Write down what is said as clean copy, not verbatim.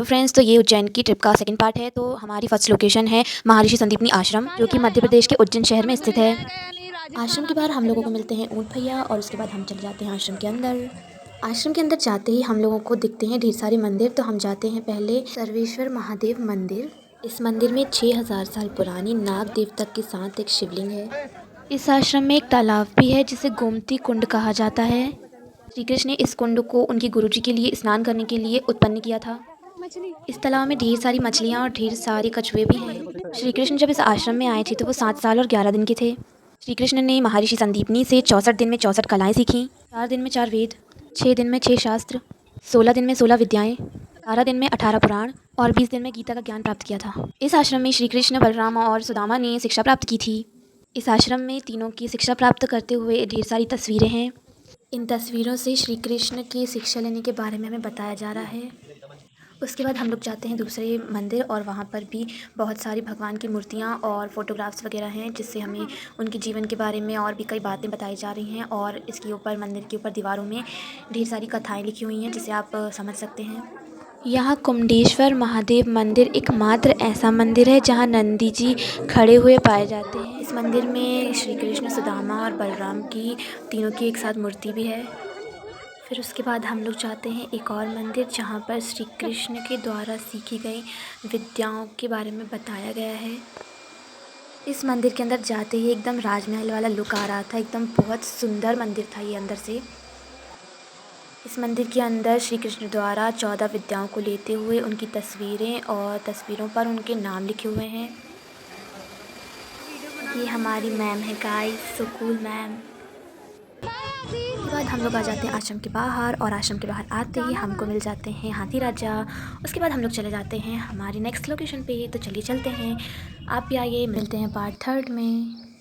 Hello friends, तो ये उज्जैन की ट्रिप का सेकंड पार्ट है। तो हमारी फर्स्ट लोकेशन है महर्षि संदीपनी आश्रम, जो कि मध्य प्रदेश के उज्जैन शहर में स्थित है। आश्रम के बाहर हम लोगों को मिलते हैं ऊँट भैया, और उसके बाद हम चले जाते हैं आश्रम के अंदर। आश्रम के अंदर जाते ही हम लोगों को दिखते हैं ढेर सारे मंदिर। तो हम जाते हैं पहले सर्वेश्वर महादेव मंदिर। इस मंदिर में 6000 साल पुरानी नाग देवता के साथ एक शिवलिंग है। इस आश्रम में एक तालाब भी है जिसे गोमती कुंड कहा जाता है। श्री कृष्ण ने इस कुंड को उनके गुरुजी के लिए स्नान करने के लिए उत्पन्न किया था। इस तालाब में ढेर सारी मछलियाँ और ढेर सारे कछुए भी हैं। श्री कृष्ण जब इस आश्रम में आए थे तो वो 7 साल और 11 दिन के थे। श्री कृष्ण ने महर्षि संदीपनी से 64 दिन में 64 कलाएं सीखीं। 4 दिन में 4 वेद, 6 दिन में 6 शास्त्र, 16 दिन में 16 विद्याएं, 18 दिन में 18 पुराण और 20 दिन में गीता का ज्ञान प्राप्त किया था। इस आश्रम में श्री कृष्ण, बलराम और सुदामा ने शिक्षा प्राप्त की थी। इस आश्रम में तीनों की शिक्षा प्राप्त करते हुए ढेर सारी तस्वीरें हैं। इन तस्वीरों से श्री कृष्ण की शिक्षा लेने के बारे में हमें बताया जा रहा है। उसके बाद हम लोग जाते हैं दूसरे मंदिर, और वहाँ पर भी बहुत सारी भगवान की मूर्तियाँ और फोटोग्राफ्स वगैरह हैं, जिससे हमें उनके जीवन के बारे में और भी कई बातें बताई जा रही हैं। और इसके ऊपर, मंदिर के ऊपर दीवारों में ढेर सारी कथाएं लिखी हुई हैं, जिसे आप समझ सकते हैं। यहाँ कुंडेश्वर महादेव मंदिर एकमात्र ऐसा मंदिर है जहाँ नंदी जी खड़े हुए पाए जाते हैं। इस मंदिर में श्री कृष्ण, सुदामा और बलराम की तीनों की एक साथ मूर्ति भी है। फिर उसके बाद हम लोग जाते हैं एक और मंदिर, जहाँ पर श्री कृष्ण के द्वारा सीखी गई विद्याओं के बारे में बताया गया है। इस मंदिर के अंदर जाते ही एकदम राजमहल वाला लुक आ रहा था। एकदम बहुत सुंदर मंदिर था ये अंदर से। इस मंदिर के अंदर श्री कृष्ण द्वारा 14 विद्याओं को लेते हुए उनकी तस्वीरें, और तस्वीरों पर उनके नाम लिखे हुए हैं। ये हमारी मैम है गाइस, सो कूल मैम। उसके बाद हम लोग आ जाते हैं आश्रम के बाहर, और आश्रम के बाहर आते ही हमको मिल जाते हैं हाथी राजा। उसके बाद हम लोग चले जाते हैं हमारी नेक्स्ट लोकेशन पे। तो चलिए चलते हैं, आप भी आइए, मिलते हैं पार्ट 3 में।